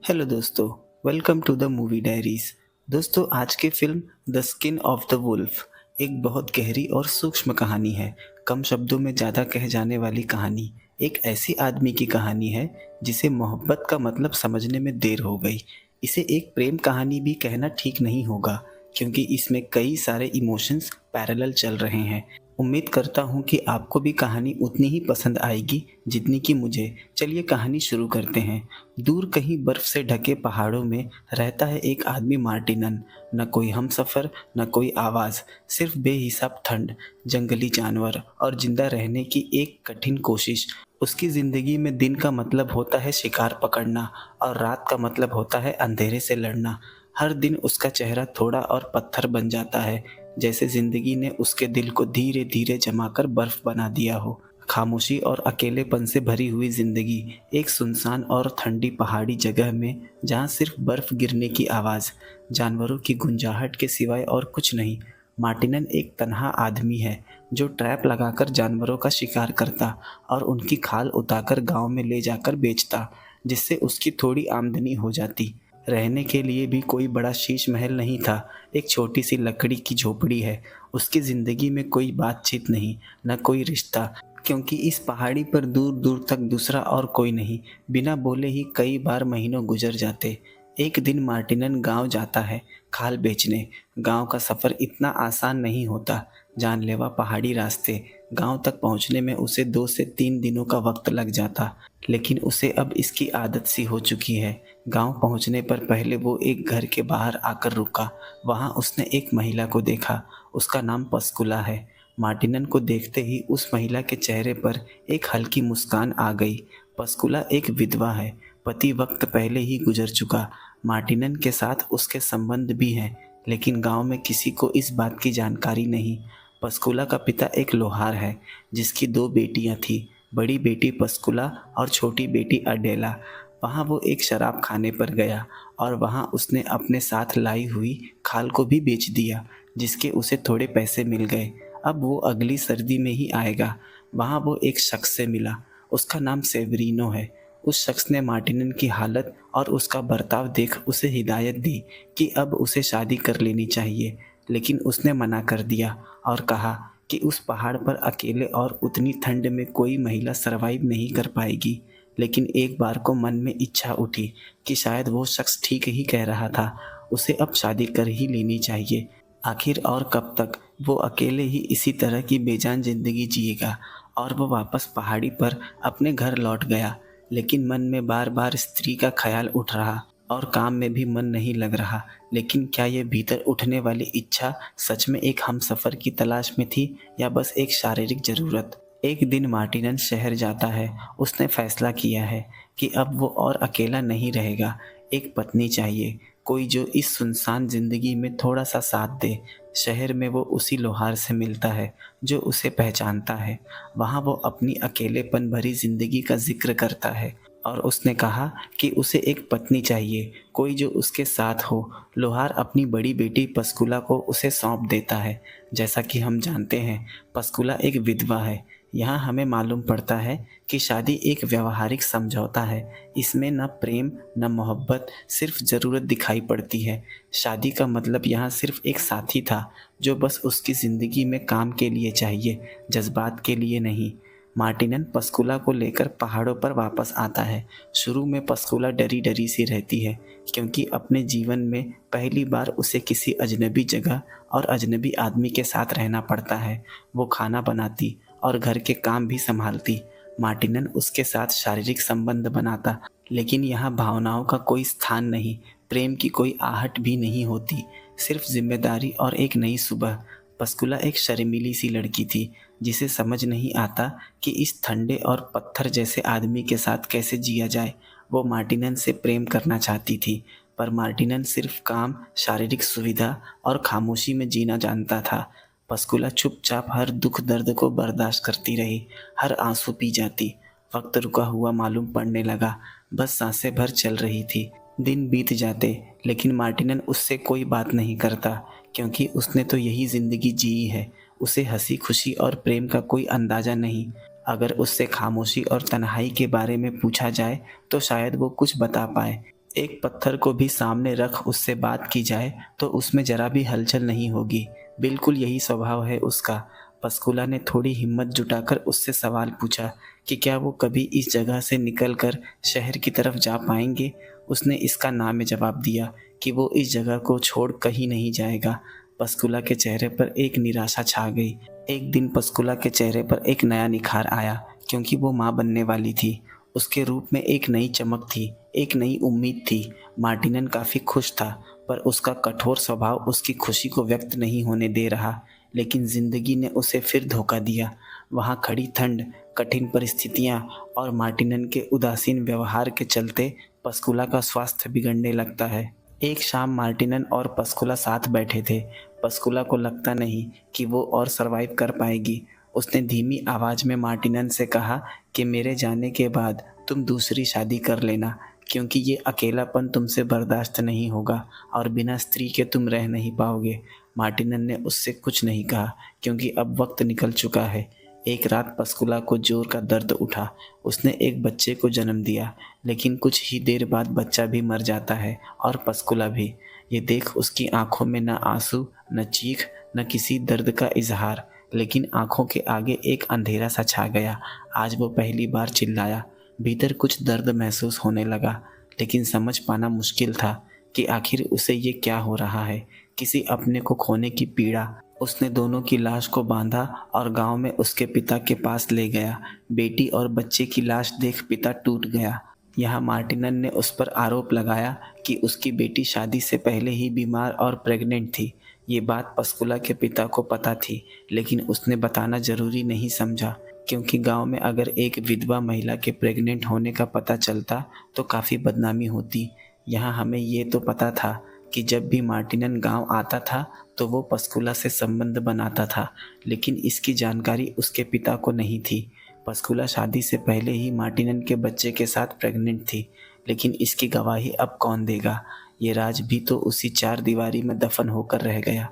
Hello दोस्तों, welcome to the movie diaries. दोस्तों, आज की film the skin of the wolf एक बहुत गहरी और सूक्ष्म कहानी है। कम शब्दों में ज़्यादा कह जाने वाली कहानी। एक ऐसी आदमी की कहानी है जिसे मोहब्बत का मतलब समझने में देर हो गई। इसे एक प्रेम कहानी भी कहना ठीक नहीं होगा, क्योंकि इसमें कई सारे इमोशंस पैरेलल चल रहे हैं। उम्मीद करता हूँ कि आपको भी कहानी उतनी ही पसंद आएगी जितनी कि मुझे। चलिए कहानी शुरू करते हैं। दूर कहीं बर्फ से ढके पहाड़ों में रहता है एक आदमी मार्टिनन। न कोई हमसफर, न कोई आवाज़, सिर्फ बेहिसाब ठंड, जंगली जानवर और जिंदा रहने की एक कठिन कोशिश। उसकी ज़िंदगी में दिन का मतलब होता है शिकार पकड़ना और रात का मतलब होता है अंधेरे से लड़ना। हर दिन उसका चेहरा थोड़ा और पत्थर बन जाता है, जैसे ज़िंदगी ने उसके दिल को धीरे धीरे जमाकर बर्फ़ बना दिया हो। खामोशी और अकेलेपन से भरी हुई जिंदगी, एक सुनसान और ठंडी पहाड़ी जगह में जहाँ सिर्फ बर्फ गिरने की आवाज़, जानवरों की गुंजाहट के सिवाय और कुछ नहीं। मार्टिनन एक तन्हा आदमी है जो ट्रैप लगाकर जानवरों का शिकार करता और उनकी खाल उतारकर गांव में ले जाकर बेचता, जिससे उसकी थोड़ी आमदनी हो जाती। रहने के लिए भी कोई बड़ा शीश महल नहीं था, एक छोटी सी लकड़ी की झोपड़ी है। उसकी ज़िंदगी में कोई बातचीत नहीं, न कोई रिश्ता, क्योंकि इस पहाड़ी पर दूर दूर तक दूसरा और कोई नहीं। बिना बोले ही कई बार महीनों गुजर जाते। एक दिन मार्टिनन गांव जाता है खाल बेचने। गांव का सफ़र इतना आसान नहीं होता। जानलेवा पहाड़ी रास्ते, गांव तक पहुंचने में उसे 2 से 3 दिनों का वक्त लग जाता, लेकिन उसे अब इसकी आदत सी हो चुकी है। गांव पहुंचने पर पहले वो एक घर के बाहर आकर रुका। वहां उसने एक महिला को देखा। उसका नाम पस्कुला है। मार्टिनन को देखते ही उस महिला के चेहरे पर एक हल्की मुस्कान आ गई। पस्कुला एक विधवा है, पति वक्त पहले ही गुजर चुका। मार्टिनन के साथ उसके संबंध भी हैं, लेकिन गांव में किसी को इस बात की जानकारी नहीं। पस्कुला का पिता एक लोहार है जिसकी 2 बेटियां थीं, बड़ी बेटी पस्कुला और छोटी बेटी अडेला। वहाँ वो एक शराब खाने पर गया और वहाँ उसने अपने साथ लाई हुई खाल को भी बेच दिया, जिसके उसे थोड़े पैसे मिल गए। अब वो अगली सर्दी में ही आएगा। वहाँ वो एक शख्स से मिला। उसका नाम सेवरीनो है। उस शख्स ने मार्टिनन की हालत और उसका बर्ताव देख उसे हिदायत दी कि अब उसे शादी कर लेनी चाहिए, लेकिन उसने मना कर दिया और कहा कि उस पहाड़ पर अकेले और उतनी ठंड में कोई महिला सरवाइव नहीं कर पाएगी। लेकिन एक बार को मन में इच्छा उठी कि शायद वो शख्स ठीक ही कह रहा था, उसे अब शादी कर ही लेनी चाहिए। आखिर और कब तक वो अकेले ही इसी तरह की बेजान जिंदगी जिएगा। और वो वापस पहाड़ी पर अपने घर लौट गया, लेकिन मन में बार बार स्त्री का ख्याल उठ रहा और काम में भी मन नहीं लग रहा। लेकिन क्या ये भीतर उठने वाली इच्छा सच में एक हमसफ़र की तलाश में थी या बस एक शारीरिक ज़रूरत? एक दिन मार्टिनन शहर जाता है। उसने फैसला किया है कि अब वो और अकेला नहीं रहेगा। एक पत्नी चाहिए, कोई जो इस सुनसान ज़िंदगी में थोड़ा सा साथ दे। शहर में वो उसी लोहार से मिलता है जो उसे पहचानता है। वहाँ वो अपनी अकेलेपन भरी ज़िंदगी का जिक्र करता है और उसने कहा कि उसे एक पत्नी चाहिए, कोई जो उसके साथ हो। लोहार अपनी बड़ी बेटी पस्कुला को उसे सौंप देता है। जैसा कि हम जानते हैं, पस्कुला एक विधवा है। यहाँ हमें मालूम पड़ता है कि शादी एक व्यावहारिक समझौता है। इसमें न प्रेम न मोहब्बत, सिर्फ ज़रूरत दिखाई पड़ती है। शादी का मतलब यहाँ सिर्फ एक साथी था जो बस उसकी ज़िंदगी में काम के लिए चाहिए, जज्बात के लिए नहीं। मार्टिनन पस्कुला को लेकर पहाड़ों पर वापस आता है। शुरू में पस्कुला डरी डरी सी रहती है, क्योंकि अपने जीवन में पहली बार उसे किसी अजनबी जगह और अजनबी आदमी के साथ रहना पड़ता है। वो खाना बनाती और घर के काम भी संभालती। मार्टिनन उसके साथ शारीरिक संबंध बनाता, लेकिन यहाँ भावनाओं का कोई स्थान नहीं, प्रेम की कोई आहट भी नहीं होती, सिर्फ जिम्मेदारी और एक नई सुबह। पस्कुला एक शर्मीली सी लड़की थी जिसे समझ नहीं आता कि इस ठंडे और पत्थर जैसे आदमी के साथ कैसे जिया जाए। वो मार्टिनन से प्रेम करना चाहती थी, पर मार्टिनन सिर्फ काम, शारीरिक सुविधा और खामोशी में जीना जानता था। पस्कुला चुपचाप हर दुख दर्द को बर्दाश्त करती रही, हर आंसू पी जाती। वक्त रुका हुआ मालूम पड़ने लगा, बस सांसें भर चल रही थी। दिन बीत जाते, लेकिन मार्टिनन उससे कोई बात नहीं करता, क्योंकि उसने तो यही ज़िंदगी जी है। उसे हंसी खुशी और प्रेम का कोई अंदाज़ा नहीं। अगर उससे खामोशी और तन्हाई के बारे में पूछा जाए तो शायद वो कुछ बता पाए। एक पत्थर को भी सामने रख उससे बात की जाए तो उसमें जरा भी हलचल नहीं होगी। बिल्कुल यही स्वभाव है उसका। पंसकुला ने थोड़ी हिम्मत जुटाकर उससे सवाल पूछा कि क्या वो कभी इस जगह से निकलकर शहर की तरफ जा पाएंगे। उसने इसका ना में जवाब दिया कि वो इस जगह को छोड़ कहीं नहीं जाएगा। पंसकुला के चेहरे पर एक निराशा छा गई। एक दिन पंसकुला के चेहरे पर एक नया निखार आया, क्योंकि वो माँ बनने वाली थी। उसके रूप में एक नई चमक थी, एक नई उम्मीद थी। मार्टिनन काफ़ी खुश था, पर उसका कठोर स्वभाव उसकी खुशी को व्यक्त नहीं होने दे रहा। लेकिन ज़िंदगी ने उसे फिर धोखा दिया। वहाँ खड़ी ठंड, कठिन परिस्थितियाँ और मार्टिनन के उदासीन व्यवहार के चलते पंसकुला का स्वास्थ्य बिगड़ने लगता है। एक शाम मार्टिनन और पंसकुला साथ बैठे थे। पंसकुला को लगता नहीं कि वो और सरवाइव कर पाएगी। उसने धीमी आवाज़ में मार्टिनन से कहा कि मेरे जाने के बाद तुम दूसरी शादी कर लेना, क्योंकि ये अकेलापन तुमसे बर्दाश्त नहीं होगा और बिना स्त्री के तुम रह नहीं पाओगे। मार्टिनन ने उससे कुछ नहीं कहा, क्योंकि अब वक्त निकल चुका है। एक रात पंसकुला को जोर का दर्द उठा। उसने एक बच्चे को जन्म दिया, लेकिन कुछ ही देर बाद बच्चा भी मर जाता है और पंसकुला भी। ये देख उसकी आंखों में न आंसू, न चीख, न किसी दर्द का इजहार, लेकिन आंखों के आगे एक अंधेरा सा छा गया। आज वो पहली बार चिल्लाया। भीतर कुछ दर्द महसूस होने लगा, लेकिन समझ पाना मुश्किल था कि आखिर उसे ये क्या हो रहा है। किसी अपने को खोने की पीड़ा। उसने दोनों की लाश को बांधा और गांव में उसके पिता के पास ले गया। बेटी और बच्चे की लाश देख पिता टूट गया। यहाँ मार्टिनन ने उस पर आरोप लगाया कि उसकी बेटी शादी से पहले ही बीमार और प्रेग्नेंट थी। ये बात पंसकुला के पिता को पता थी, लेकिन उसने बताना जरूरी नहीं समझा, क्योंकि गांव में अगर एक विधवा महिला के प्रेग्नेंट होने का पता चलता तो काफ़ी बदनामी होती। यहाँ हमें ये तो पता था कि जब भी मार्टिनन गांव आता था तो वो पंसकुला से संबंध बनाता था, लेकिन इसकी जानकारी उसके पिता को नहीं थी। पंसकुला शादी से पहले ही मार्टिनन के बच्चे के साथ प्रेग्नेंट थी, लेकिन इसकी गवाही अब कौन देगा। ये राज भी तो उसी चार दीवारी में दफन होकर रह गया।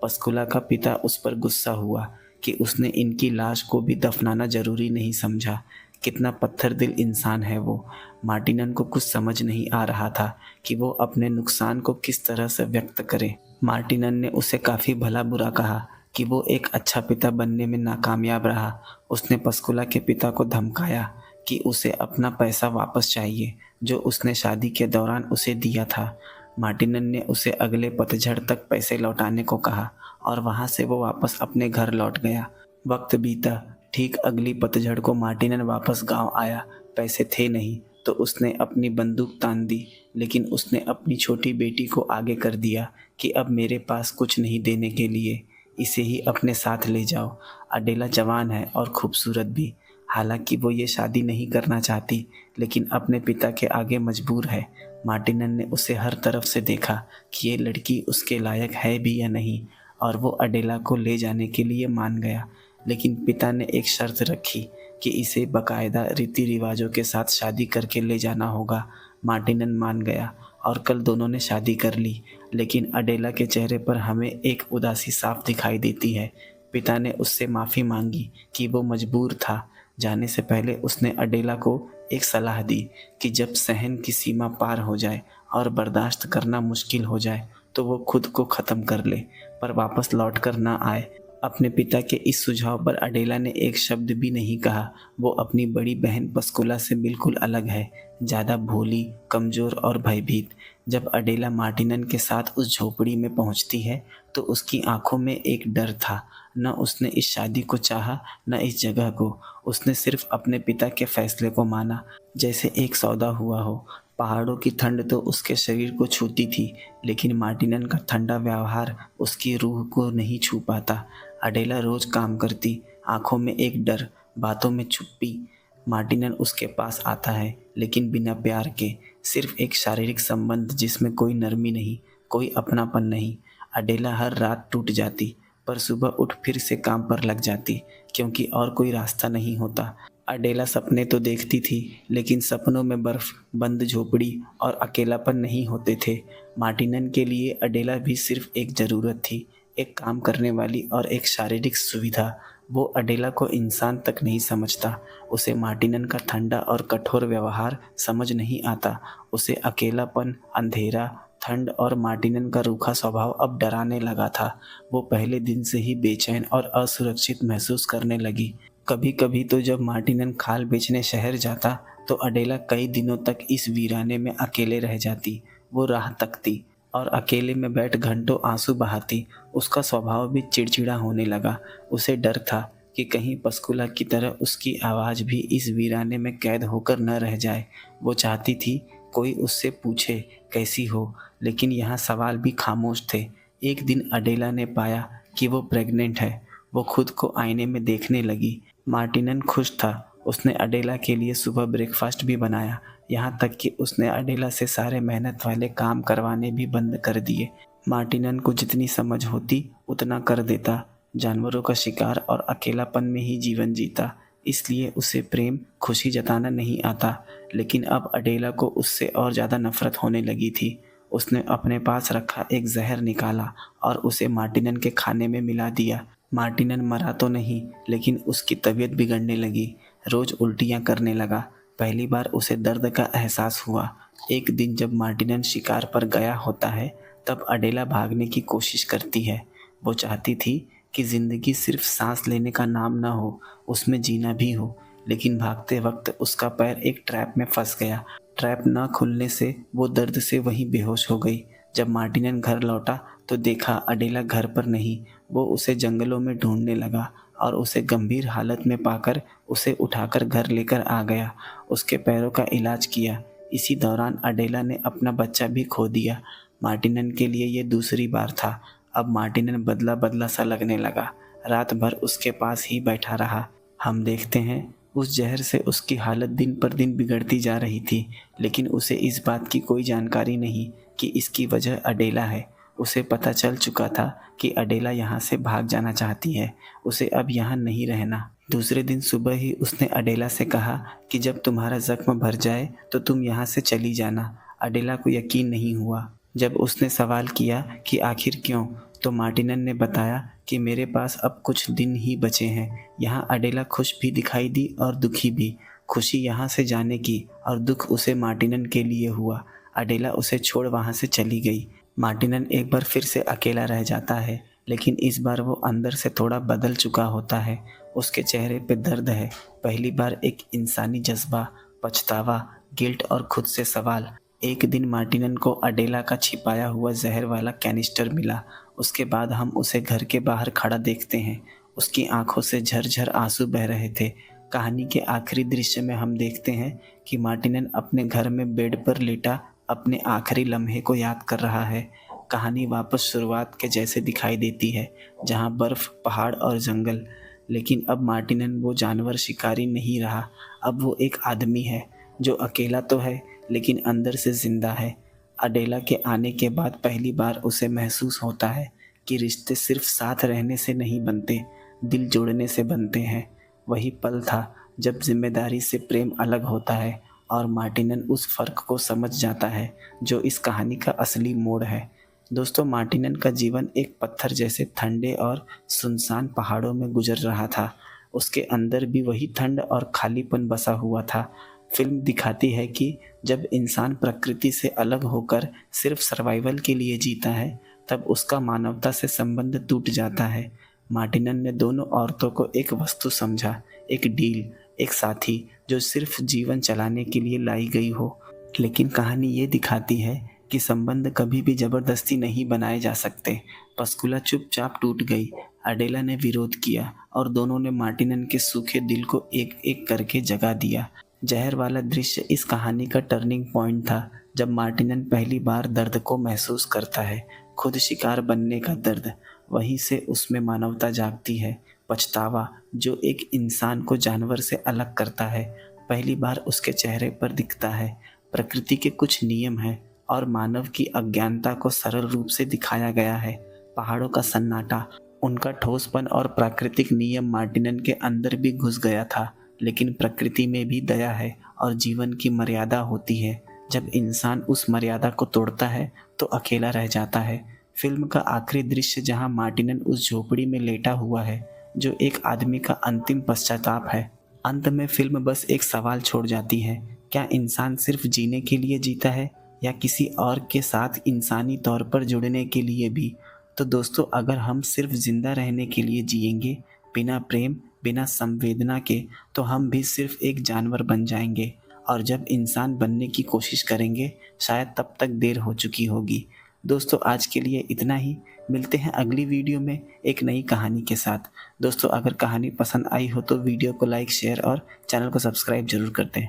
पंसकुला का पिता उस पर गुस्सा हुआ कि उसने इनकी लाश को भी दफनाना जरूरी नहीं समझा। कितना पत्थर दिल इंसान है वो। मार्टिनन को कुछ समझ नहीं आ रहा था कि वो अपने नुकसान को किस तरह से व्यक्त करे। मार्टिनन ने उसे काफ़ी भला बुरा कहा कि वो एक अच्छा पिता बनने में नाकामयाब रहा। उसने पंसकुला के पिता को धमकाया कि उसे अपना पैसा वापस चाहिए जो उसने शादी के दौरान उसे दिया था। मार्टिनन ने उसे अगले पतझड़ तक पैसे लौटाने को कहा और वहाँ से वो वापस अपने घर लौट गया। वक्त बीता। ठीक अगली पतझड़ को मार्टिनन वापस गांव आया। पैसे थे नहीं तो उसने अपनी बंदूक तान दी, लेकिन उसने अपनी छोटी बेटी को आगे कर दिया कि अब मेरे पास कुछ नहीं देने के लिए, इसे ही अपने साथ ले जाओ। अडेला जवान है और खूबसूरत भी। हालांकि वो ये शादी नहीं करना चाहती, लेकिन अपने पिता के आगे मजबूर है। मार्टिनन ने उसे हर तरफ से देखा कि ये लड़की उसके लायक है भी या नहीं, और वो अडेला को ले जाने के लिए मान गया। लेकिन पिता ने एक शर्त रखी कि इसे बाकायदा रीति रिवाजों के साथ शादी करके ले जाना होगा। मार्टिनन मान गया और कल दोनों ने शादी कर ली, लेकिन अडेला के चेहरे पर हमें एक उदासी साफ दिखाई देती है। पिता ने उससे माफ़ी मांगी कि वो मजबूर था। जाने से पहले उसने अडेला को एक सलाह दी कि जब सहन की सीमा पार हो जाए और बर्दाश्त करना मुश्किल हो जाए तो वो खुद को ख़त्म कर ले, पर वापस लौट कर ना आए। अपने पिता के इस सुझाव पर अडेला ने एक शब्द भी नहीं कहा। वो अपनी बड़ी बहन पंसकुला से बिल्कुल अलग है, ज़्यादा भोली, कमज़ोर और भयभीत। जब अडेला मार्टिनन के साथ उस झोपड़ी में पहुंचती है तो उसकी आंखों में एक डर था। न उसने इस शादी को चाहा, न इस जगह को। उसने सिर्फ अपने पिता के फैसले को माना, जैसे एक सौदा हुआ हो। पहाड़ों की ठंड तो उसके शरीर को छूती थी, लेकिन मार्टिनन का ठंडा व्यवहार उसकी रूह को नहीं छू पाता। अडेला रोज काम करती, आंखों में एक डर, बातों में चुप्पी। मार्टिनन उसके पास आता है, लेकिन बिना प्यार के, सिर्फ एक शारीरिक संबंध जिसमें कोई नरमी नहीं, कोई अपनापन नहीं। अडेला हर रात टूट जाती, पर सुबह उठ फिर से काम पर लग जाती, क्योंकि और कोई रास्ता नहीं होता। अडेला सपने तो देखती थी, लेकिन सपनों में बर्फ, बंद झोपड़ी और अकेलापन नहीं होते थे। मार्टिनन के लिए अडेला भी सिर्फ एक ज़रूरत थी, एक काम करने वाली और एक शारीरिक सुविधा। वो अडेला को इंसान तक नहीं समझता। उसे मार्टिनन का ठंडा और कठोर व्यवहार समझ नहीं आता। उसे अकेलापन, अंधेरा, ठंड और मार्टिनन का रूखा स्वभाव अब डराने लगा था। वो पहले दिन से ही बेचैन और असुरक्षित महसूस करने लगी। कभी कभी तो जब मार्टिनन खाल बेचने शहर जाता तो अडेला कई दिनों तक इस वीराने में अकेले रह जाती। वो राह तकती और अकेले में बैठ घंटों आंसू बहाती। उसका स्वभाव भी चिड़चिड़ा होने लगा। उसे डर था कि कहीं पस्कुला की तरह उसकी आवाज़ भी इस वीराने में कैद होकर न रह जाए। वो चाहती थी कोई उससे पूछे कैसी हो, लेकिन यहाँ सवाल भी खामोश थे। एक दिन अडेला ने पाया कि वो प्रेग्नेंट है। वो खुद को आईने में देखने लगी। मार्टिनन खुश था। उसने अडेला के लिए सुबह ब्रेकफास्ट भी बनाया। यहाँ तक कि उसने अडेला से सारे मेहनत वाले काम करवाने भी बंद कर दिए। मार्टिनन को जितनी समझ होती उतना कर देता। जानवरों का शिकार और अकेलापन में ही जीवन जीता। इसलिए उसे प्रेम, खुशी जताना नहीं आता। लेकिन अब अडेला को उससे और ज़्यादा नफरत होने लगी थी। उसने अपने पास रखा एक जहर निकाला और उसे मार्टिनन के खाने में मिला दिया। मार्टिनन मरा तो नहीं, लेकिन उसकी तबीयत बिगड़ने लगी। रोज़ उल्टियाँ करने लगा। पहली बार उसे दर्द का एहसास हुआ। एक दिन जब मार्टिनन शिकार पर गया होता है तब अडेला भागने की कोशिश करती है। वो चाहती थी कि ज़िंदगी सिर्फ सांस लेने का नाम ना हो, उसमें जीना भी हो। लेकिन भागते वक्त उसका पैर एक ट्रैप में फंस गया। ट्रैप न खुलने से वो दर्द से वहीं बेहोश हो गई। जब मार्टिनन घर लौटा तो देखा अडेला घर पर नहीं। वो उसे जंगलों में ढूंढने लगा और उसे गंभीर हालत में पाकर उसे उठाकर घर लेकर आ गया। उसके पैरों का इलाज किया। इसी दौरान अडेला ने अपना बच्चा भी खो दिया। मार्टिनन के लिए ये दूसरी बार था। अब मार्टिनन बदला बदला सा लगने लगा। रात भर उसके पास ही बैठा रहा। हम देखते हैं उस जहर से उसकी हालत दिन पर दिन बिगड़ती जा रही थी, लेकिन उसे इस बात की कोई जानकारी नहीं कि इसकी वजह अडेला है। उसे पता चल चुका था कि अडेला यहाँ से भाग जाना चाहती है। उसे अब यहाँ नहीं रहना। दूसरे दिन सुबह ही उसने अडेला से कहा कि जब तुम्हारा जख्म भर जाए तो तुम यहाँ से चली जाना। अडेला को यकीन नहीं हुआ। जब उसने सवाल किया कि आखिर क्यों, तो मार्टिनन ने बताया कि मेरे पास अब कुछ दिन ही बचे हैं। यहाँ अडेला खुश भी दिखाई दी और दुखी भी। खुशी यहाँ से जाने की और दुख उसे मार्टिनन के लिए हुआ। अडेला उसे छोड़ वहाँ से चली गई। मार्टिनन एक बार फिर से अकेला रह जाता है, लेकिन इस बार वो अंदर से थोड़ा बदल चुका होता है। उसके चेहरे पे दर्द है। पहली बार एक इंसानी जज्बा, पछतावा, गिल्ट और खुद से सवाल। एक दिन मार्टिनन को अडेला का छिपाया हुआ जहर वाला कैनिस्टर मिला। उसके बाद हम उसे घर के बाहर खड़ा देखते हैं। उसकी आंखों से झरझर आंसू बह रहे थे। कहानी के आखिरी दृश्य में हम देखते हैं कि मार्टिनन अपने घर में बेड पर लेटा अपने आखिरी लम्हे को याद कर रहा है। कहानी वापस शुरुआत के जैसे दिखाई देती है, जहां बर्फ, पहाड़ और जंगल। लेकिन अब मार्टिनन वो जानवर शिकारी नहीं रहा। अब वो एक आदमी है जो अकेला तो है, लेकिन अंदर से जिंदा है। अडेला के आने के बाद पहली बार उसे महसूस होता है कि रिश्ते सिर्फ साथ रहने से नहीं बनते, दिल जोड़ने से बनते हैं। वही पल था जब जिम्मेदारी से प्रेम अलग होता है और मार्टिनन उस फ़र्क को समझ जाता है जो इस कहानी का असली मोड़ है। दोस्तों, मार्टिनन का जीवन एक पत्थर जैसे ठंडे और सुनसान पहाड़ों में गुजर रहा था। उसके अंदर भी वही ठंड और खालीपन बसा हुआ था। फिल्म दिखाती है कि जब इंसान प्रकृति से अलग होकर सिर्फ सर्वाइवल के लिए जीता है, तब उसका मानवता से संबंध टूट जाता है। मार्टिनन ने दोनों औरतों को एक वस्तु समझा, एक डील, एक साथी जो सिर्फ जीवन चलाने के लिए लाई गई हो। लेकिन कहानी ये दिखाती है कि संबंध कभी भी जबरदस्ती नहीं बनाए जा सकते। पस्कुला चुपचाप टूट गई। अडेला ने विरोध किया और दोनों ने मार्टिनन के सूखे दिल को एक एक करके जगा दिया। जहर वाला दृश्य इस कहानी का टर्निंग पॉइंट था, जब मार्टिनन पहली बार दर्द को महसूस करता है, खुद शिकार बनने का दर्द। वहीं से उसमें मानवता जागती है। पछतावा जो एक इंसान को जानवर से अलग करता है, पहली बार उसके चेहरे पर दिखता है। प्रकृति के कुछ नियम हैं और मानव की अज्ञानता को सरल रूप से दिखाया गया है। पहाड़ों का सन्नाटा, उनका ठोसपन और प्राकृतिक नियम मार्टिनन के अंदर भी घुस गया था। लेकिन प्रकृति में भी दया है और जीवन की मर्यादा होती है। जब इंसान उस मर्यादा को तोड़ता है तो अकेला रह जाता है। फिल्म का आखिरी दृश्य जहां मार्टिनन उस झोपड़ी में लेटा हुआ है, जो एक आदमी का अंतिम पश्चाताप है। अंत में फिल्म बस एक सवाल छोड़ जाती है, क्या इंसान सिर्फ जीने के लिए जीता है या किसी और के साथ इंसानी तौर पर जुड़ने के लिए भी। तो दोस्तों, अगर हम सिर्फ जिंदा रहने के लिए जिएंगे, बिना प्रेम, बिना संवेदना के, तो हम भी सिर्फ एक जानवर बन जाएंगे। और जब इंसान बनने की कोशिश करेंगे, शायद तब तक देर हो चुकी होगी। दोस्तों, आज के लिए इतना ही। मिलते हैं अगली वीडियो में एक नई कहानी के साथ। दोस्तों, अगर कहानी पसंद आई हो तो वीडियो को लाइक, शेयर और चैनल को सब्सक्राइब जरूर कर दें।